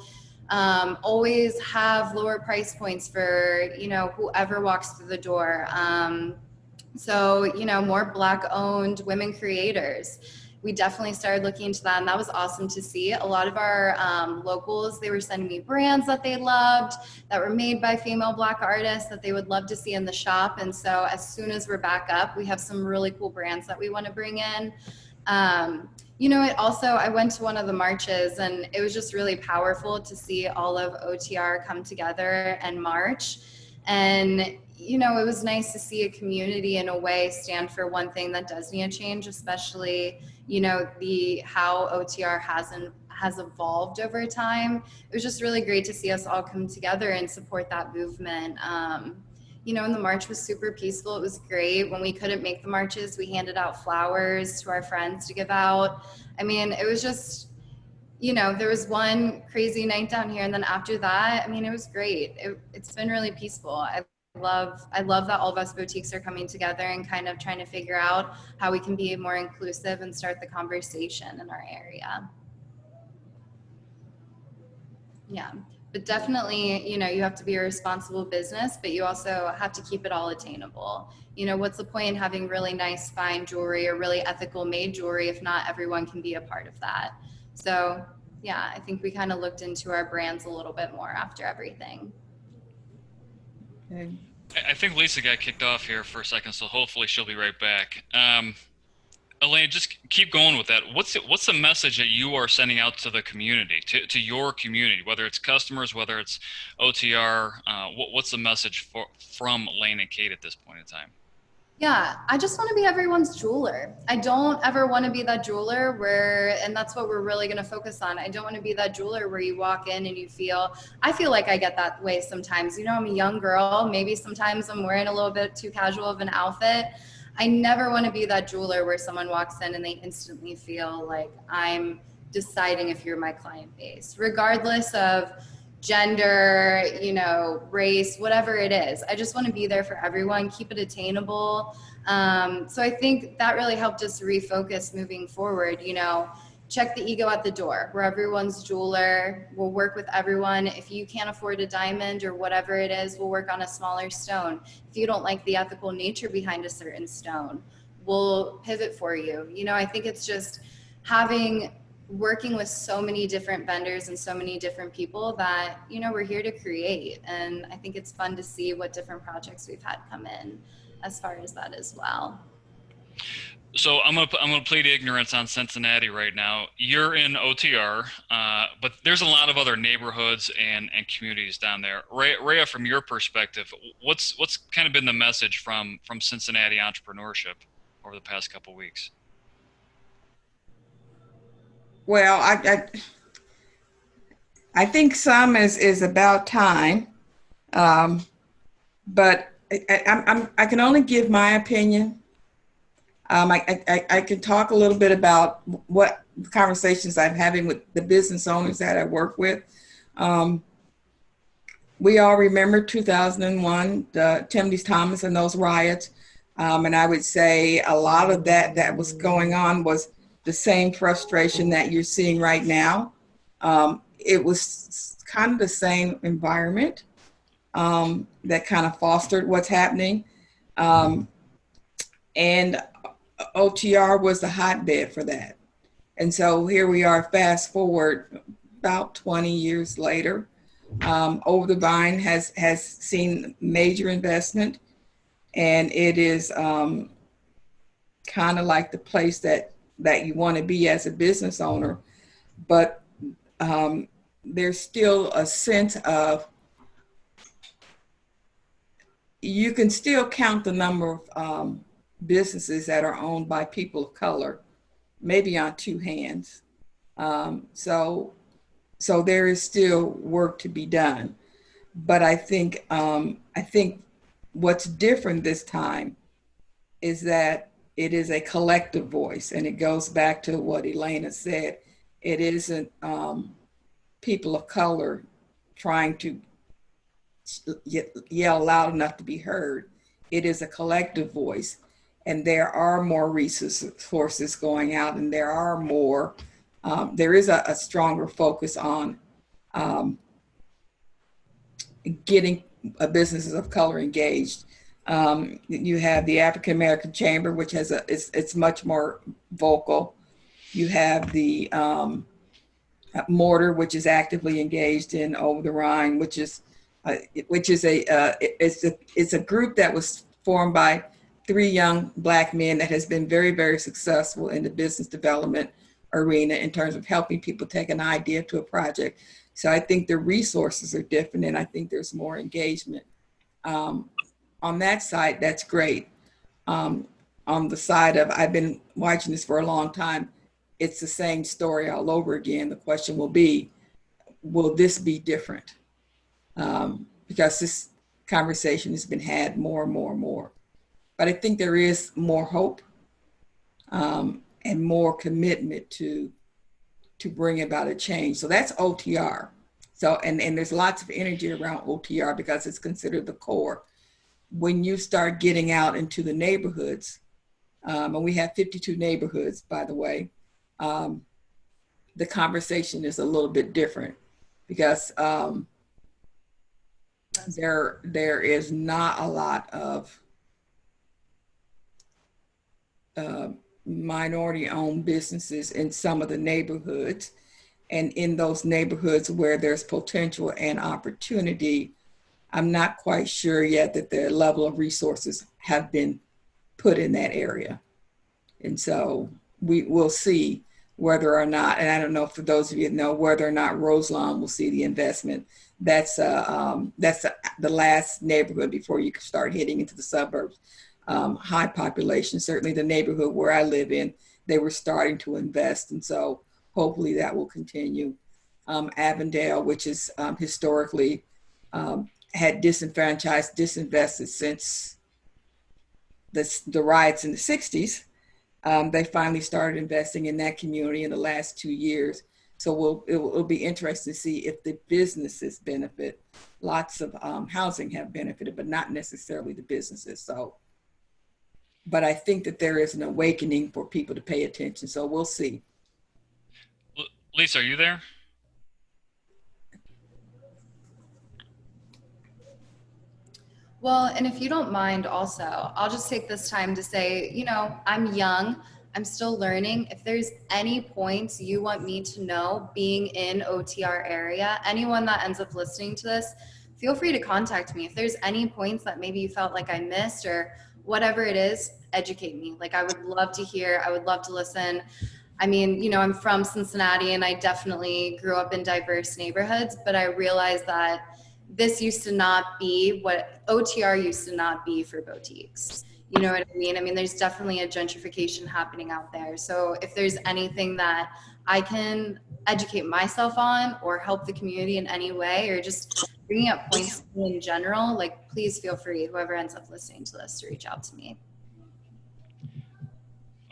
always have lower price points for, whoever walks through the door. So, more Black owned women creators. We definitely started looking into that, and that was awesome to see. A lot of our locals, they were sending me brands that they loved that were made by female Black artists that they would love to see in the shop. And so as soon as we're back up, we have some really cool brands that we want to bring in. I went to one of the marches, and it was just really powerful to see all of OTR come together and march. And it was nice to see a community in a way stand for one thing that does need a change, especially, how OTR has evolved over time. It was just really great to see us all come together and support that movement. And the march was super peaceful. It was great. When we couldn't make the marches, we handed out flowers to our friends to give out. I mean, it was just, there was one crazy night down here, and then after that, it was great. It's been really peaceful. I love that all of us boutiques are coming together and kind of trying to figure out how we can be more inclusive and start the conversation in our area. Yeah, but definitely, you have to be a responsible business, but you also have to keep it all attainable. What's the point in having really nice, fine jewelry or really ethical made jewelry if not everyone can be a part of that? So yeah, I think we kind of looked into our brands a little bit more after everything. Okay. I think Lisa got kicked off here for a second, so hopefully she'll be right back. Elaine, just keep going with that. What's the message that you are sending out to the community, to your community, whether it's customers, whether it's OTR? What's the message from Elaine and Kate at this point in time? Yeah, I just want to be everyone's jeweler. I don't ever want to be that jeweler and that's what we're really going to focus on. I don't want to be that jeweler where you walk in and I feel like I get that way sometimes. I'm a young girl. Maybe sometimes I'm wearing a little bit too casual of an outfit. I never want to be that jeweler where someone walks in and they instantly feel like I'm deciding if you're my client base, regardless of gender, race, whatever it is. I just want to be there for everyone, keep it attainable. So I think that really helped us refocus moving forward. Check the ego at the door. We're everyone's jeweler. We'll work with everyone. If you can't afford a diamond or whatever it is, we'll work on a smaller stone. If you don't like the ethical nature behind a certain stone, we'll pivot for you. I think it's just working with so many different vendors and so many different people that, we're here to create. And I think it's fun to see what different projects we've had come in as far as that as well. So I'm gonna plead ignorance on Cincinnati right now. You're in OTR, but there's a lot of other neighborhoods and communities down there. Rea, from your perspective, what's kind of been the message from Cincinnati entrepreneurship over the past couple of weeks? Well, I think some is about time, but I can only give my opinion. I can talk a little bit about what conversations I'm having with the business owners that I work with. We all remember 2001, Timothy Thomas and those riots. And I would say a lot of that was going on was the same frustration that you're seeing right now. It was kind of the same environment that kind of fostered what's happening. And OTR was the hotbed for that. And so here we are, fast forward about 20 years later. Over the Vine has seen major investment, and it is kind of like the place that you want to be as a business owner. But there's still a sense of you can still count the number of businesses that are owned by people of color, maybe on two hands. So there is still work to be done. But I think what's different this time is that it is a collective voice, and it goes back to what Ellana said. It isn't people of color trying to yell loud enough to be heard. It is a collective voice, and there are more resources going out, and there are more. There is a stronger focus on getting businesses of color engaged. You have the African American Chamber, which has it's much more vocal. You have the Mortar, which is actively engaged in Over the Rhine, which is it's a group that was formed by 3 young Black men that has been very, very successful in the business development arena in terms of helping people take an idea to a project. So I think the resources are different, and I think there's more engagement. On that side, that's great. On the side of, I've been watching this for a long time, it's the same story all over again. The question will be, will this be different? Because this conversation has been had more and more and more. But I think there is more hope and more commitment to bring about a change. So that's OTR. So, and there's lots of energy around OTR because it's considered the core. When you start getting out into the neighborhoods, and we have 52 neighborhoods, by the way, the conversation is a little bit different because there is not a lot of minority-owned businesses in some of the neighborhoods. And in those neighborhoods where there's potential and opportunity, I'm not quite sure yet that the level of resources have been put in that area. And so we will see whether or not, and I don't know, for those of you that know, whether or not Roselawn will see the investment. That's the last neighborhood before you can start heading into the suburbs. High population, certainly the neighborhood where I live in, they were starting to invest. And so hopefully that will continue. Avondale, which is historically had disinvested since the riots in the 60s. They finally started investing in that community in the last 2 years. So it'll be interesting to see if the businesses benefit. Lots of housing have benefited, but not necessarily the businesses. So, but I think that there is an awakening for people to pay attention. So we'll see. Lisa, are you there? Well, and if you don't mind also, I'll just take this time to say, I'm young, I'm still learning. If there's any points you want me to know being in OTR area, anyone that ends up listening to this, feel free to contact me. If there's any points that maybe you felt like I missed or whatever it is, educate me. Like I would love to hear, I would love to listen. I mean, I'm from Cincinnati and I definitely grew up in diverse neighborhoods, but I realized that this used to not be what OTR used to not be for boutiques. You know what I mean? I mean, there's definitely a gentrification happening out there. So if there's anything that I can educate myself on or help the community in any way, or just bringing up points in general, like please feel free, whoever ends up listening to this, to reach out to me.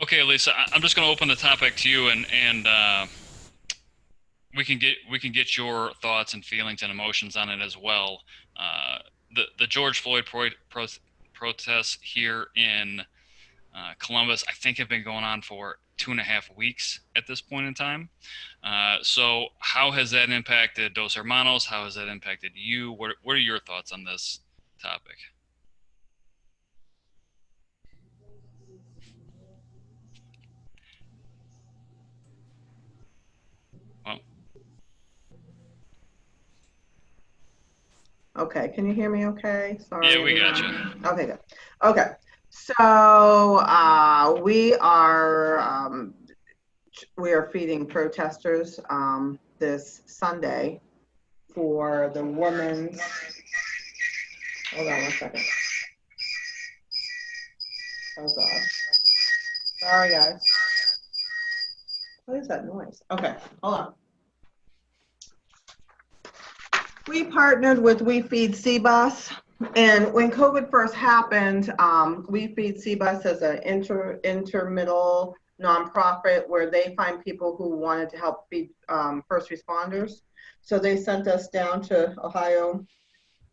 Okay, Lisa, I'm just going to open the topic to you, and we can get your thoughts and feelings and emotions on it as well. The George Floyd protests here in Columbus, I think, have been going on for 2.5 weeks at this point in time. So how has that impacted Dos Hermanos? How has that impacted you? What are your thoughts on this topic? Well, Okay, can you hear me okay? Sorry. yeah, we got you. Okay, good. Okay, so we are feeding protesters this Sunday for the women's, hold on one second. Oh God. Sorry, guys. What is that noise? Okay, hold on. We partnered with We Feed CBUS, and when COVID first happened, We Feed CBUS is an intermiddle nonprofit where they find people who wanted to help feed first responders. So they sent us down to Ohio,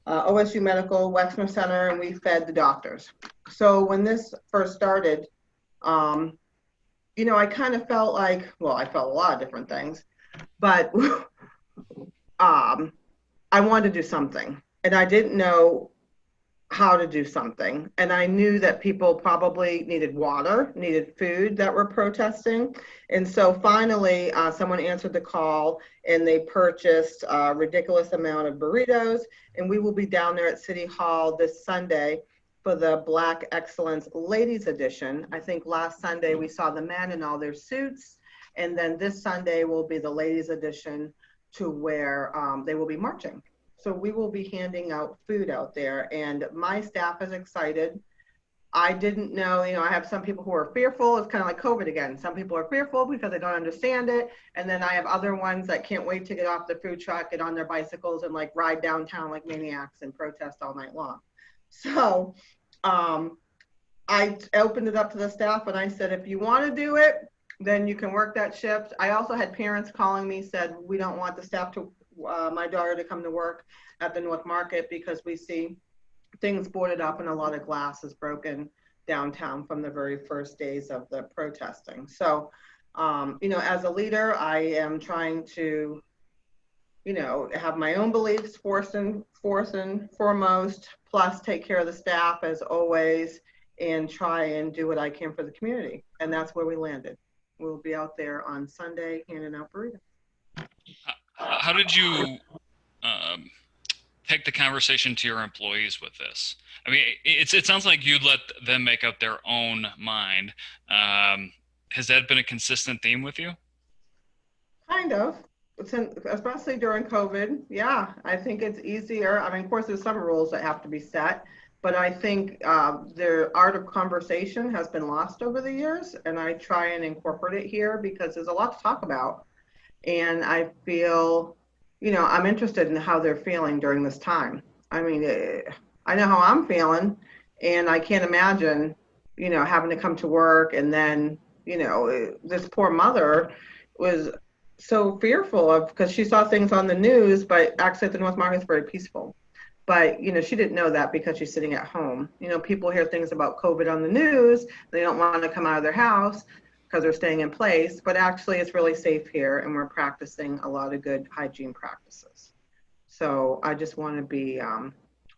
OSU Medical, Wexner Center, and we fed the doctors. So when this first started, you know, I kind of felt like, well, I felt a lot of different things, but I wanted to do something, and I didn't know how to do something. And I knew that people probably needed water, needed food that were protesting. And so finally, someone answered the call and they purchased a ridiculous amount of burritos. And we will be down there at City Hall this Sunday for the Black Excellence Ladies Edition. I think last Sunday we saw the men in all their suits. And then this Sunday will be the ladies edition, to where they will be marching. So we will be handing out food out there, and my staff is excited. I didn't know, you know, I have some people who are fearful. It's kind of like COVID again. Some people are fearful because they don't understand it. And then I have other ones that can't wait to get off the food truck, get on their bicycles and like ride downtown like maniacs and protest all night long. So I opened it up to the staff and I said, if you want to do it, then you can work that shift. I also had parents calling me, said, we don't want the staff to, my daughter to come to work at the North Market because we see things boarded up and a lot of glass is broken downtown from the very first days of the protesting. So, you know, as a leader, I am trying to, you know, have my own beliefs foremost, plus take care of the staff as always, and try and do what I can for the community. And that's where we landed. We'll be out there on Sunday handing out burritos. How did you take the conversation to your employees with this? I mean, it sounds like you let them make up their own mind. Has that been a consistent theme with you? Kind of, especially during COVID. Yeah, I think it's easier. I mean, of course, there's some rules that have to be set, but I think the art of conversation has been lost over the years, and I try and incorporate it here because there's a lot to talk about. And I feel, you know, I'm interested in how they're feeling during this time. I mean, I know how I'm feeling, and I can't imagine, you know, having to come to work and then, you know, this poor mother was so fearful of, because she saw things on the news, but actually at the North Market is very peaceful. But, you know, she didn't know that because she's sitting at home. You know, people hear things about COVID on the news. They don't want to come out of their house because they're staying in place. But actually, it's really safe here, and we're practicing a lot of good hygiene practices. So I just want to be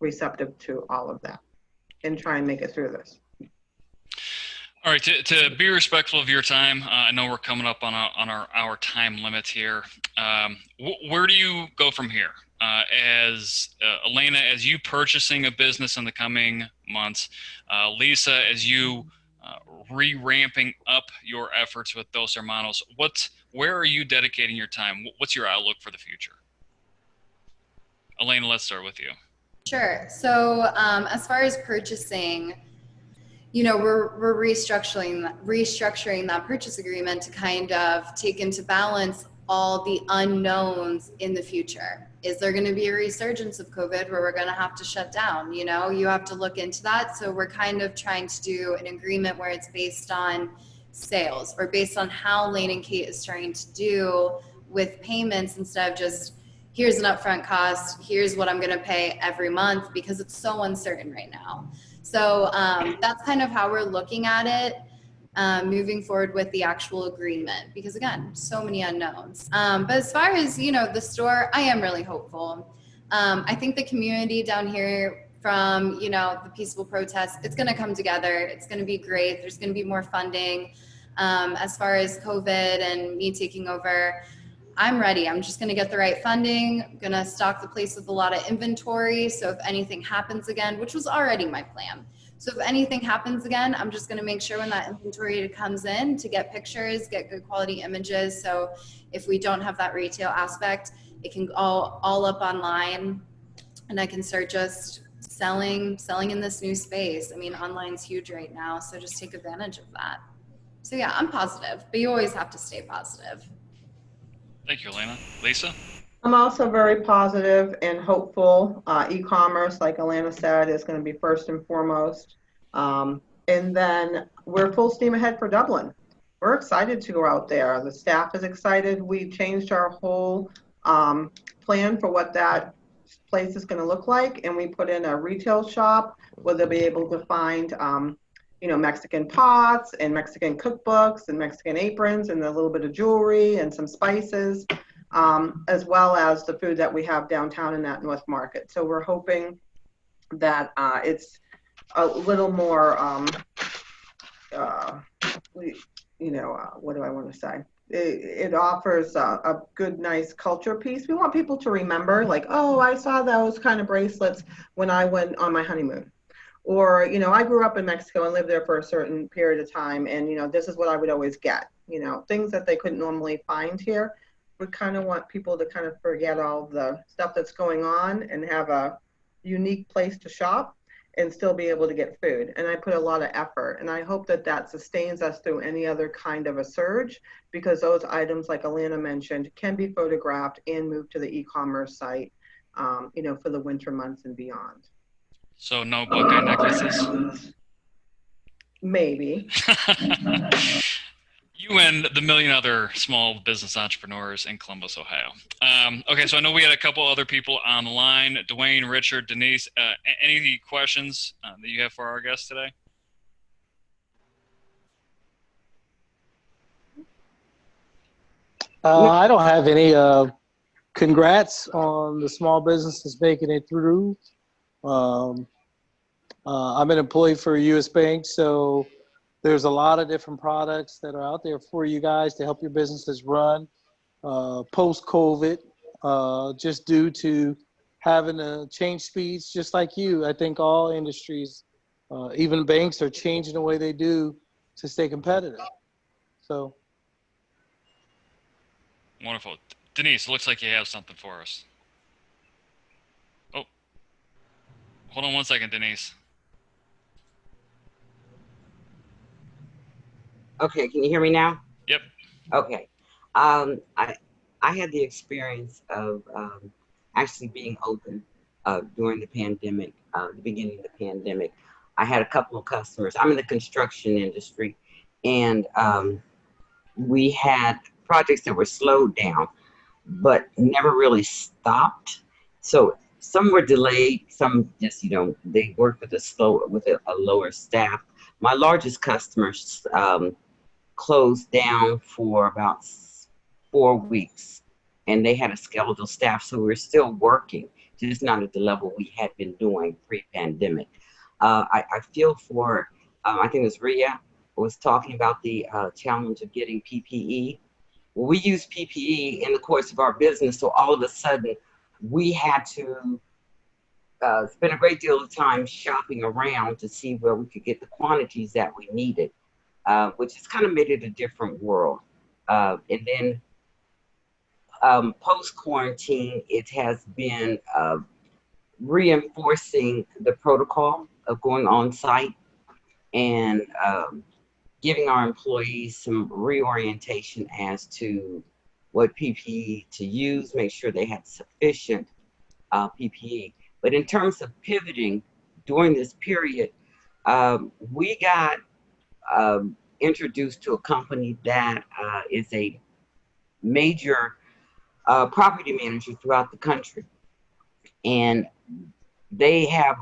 receptive to all of that and try and make it through this. All right, to be respectful of your time, I know we're coming up on our time limit here. Where do you go from here? As Ellana, as you purchasing a business in the coming months, Lisa, as you re-ramping up your efforts with Dos Hermanos, where are you dedicating your time? What's your outlook for the future? Ellana, let's start with you. Sure. So as far as purchasing, you know, we're restructuring that purchase agreement to kind of take into balance all the unknowns in the future. Is there going to be a resurgence of COVID where we're going to have to shut down? You know, you have to look into that. So we're kind of trying to do an agreement where it's based on sales or based on how Lane & Kate is trying to do with payments instead of just, here's an upfront cost, here's what I'm going to pay every month, because it's so uncertain right now. So that's kind of how we're looking at it. Moving forward with the actual agreement, because again, so many unknowns. But as far as, you know, the store, I am really hopeful. I think the community down here from, you know, the peaceful protests, it's going to come together. It's going to be great. There's going to be more funding. As far as COVID and me taking over, I'm ready. I'm just going to get the right funding. I'm going to stock the place with a lot of inventory. So if anything happens again, which was already my plan. So if anything happens again, I'm just going to make sure when that inventory comes in to get pictures, get good quality images. So if we don't have that retail aspect, it can all up online, and I can start just selling in this new space. I mean, online's huge right now, so just take advantage of that. So yeah, I'm positive, but you always have to stay positive. Thank you, Ellana. Lisa? I'm also very positive and hopeful. E-commerce, like Ellana said, is going to be first and foremost. And then we're full steam ahead for Dublin. We're excited to go out there. The staff is excited. We changed our whole plan for what that place is going to look like, and we put in a retail shop where they'll be able to find Mexican pots and Mexican cookbooks and Mexican aprons and a little bit of jewelry and some spices, as well as the food that we have downtown in that North Market. So we're hoping that it's a little more, what do I want to say? It offers a good, nice culture piece. We want people to remember, like, oh, I saw those kind of bracelets when I went on my honeymoon. Or, I grew up in Mexico and lived there for a certain period of time, and, this is what I would always get. Things that they couldn't normally find here. We kind of want people to kind of forget all the stuff that's going on and have a unique place to shop and still be able to get food. And I put a lot of effort, and I hope that that sustains us through any other kind of a surge, because those items, like Ellana mentioned, can be photographed and moved to the e-commerce site, for the winter months and beyond. So no Buckeye necklaces? Maybe. You and the million other small business entrepreneurs in Columbus, Ohio. Okay, so I know we had a couple other people on the line. Dwayne, Richard, Denise, any questions that you have for our guests today? I don't have any. Congrats on the small businesses making it through. I'm an employee for U.S. Bank, so there's a lot of different products that are out there for you guys to help your businesses run post-COVID, just due to having to change speeds just like you. I think all industries, even banks, are changing the way they do to stay competitive. So. Wonderful. Denise, it looks like you have something for us. Oh, hold on one second, Denise. Okay, can you hear me now? Yep. Okay. I had the experience of actually being open during the pandemic, the beginning of the pandemic. I had a couple of customers. I'm in the construction industry, and we had projects that were slowed down, but never really stopped. So some were delayed, some just, they worked with a lower staff. My largest customers closed down for about 4 weeks, and they had a skeletal staff, so we were still working, just not at the level we had been doing pre-pandemic. I feel for, I think it was Rea was talking about the challenge of getting PPE. Well, we use PPE in the course of our business, so all of a sudden we had to spend a great deal of time shopping around to see where we could get the quantities that we needed, which has kind of made it a different world. And then post-quarantine, it has been reinforcing the protocol of going on site and giving our employees some reorientation as to what PPE to use, make sure they had sufficient PPE. But in terms of pivoting during this period, we got introduced to a company that is a major property manager throughout the country. And they have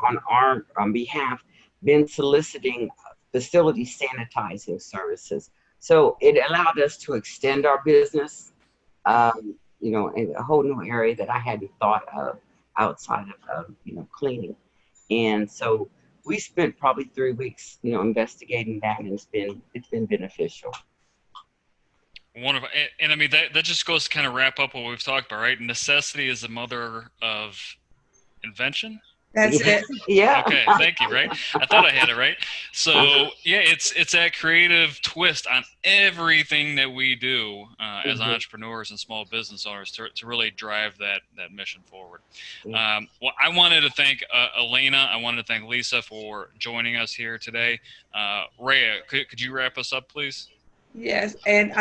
on behalf been soliciting facility sanitizing services. So it allowed us to extend our business, in a whole new area that I hadn't thought of outside of cleaning. And so we spent probably 3 weeks, investigating that, and it's been beneficial. Wonderful. And I mean, that just goes to kind of wrap up what we've talked about, right? Necessity is the mother of invention. That's Yeah. it. Yeah. Okay, thank you. Right, I thought I had it right. So yeah, it's that creative twist on everything that we do as Mhm. entrepreneurs and small business owners to really drive that mission forward. Yeah. Well, I wanted to thank Ellana. I wanted to thank Lisa for joining us here today. Rea, could you wrap us up, please? Yes, and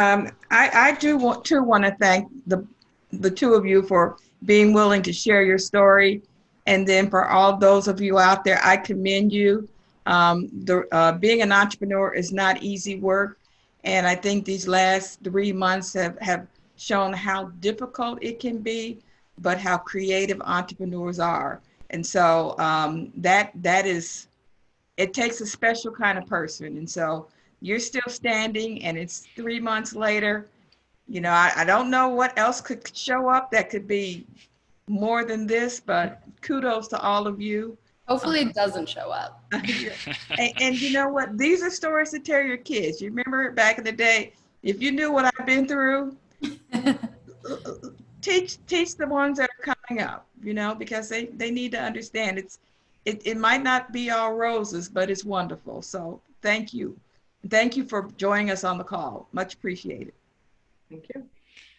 I do want to thank the two of you for being willing to share your story, and then for all those of you out there, I commend you. Being an entrepreneur is not easy work, and I think these last 3 months have shown how difficult it can be, but how creative entrepreneurs are, and so that is, it takes a special kind of person, and so you're still standing and it's 3 months later. You know, I don't know what else could show up that could be more than this, but kudos to all of you. Hopefully it doesn't show up. And you know what? These are stories to tell your kids. You remember back in the day, if you knew what I've been through, teach the ones that are coming up, you know, because they need to understand it might not be all roses, but it's wonderful. So thank you. Thank you for joining us on the call. Much appreciated. Thank you.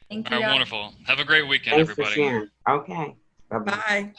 Thank All you. right, wonderful. Have a great weekend, Thanks for everybody. sharing. Okay. Bye-bye. Bye.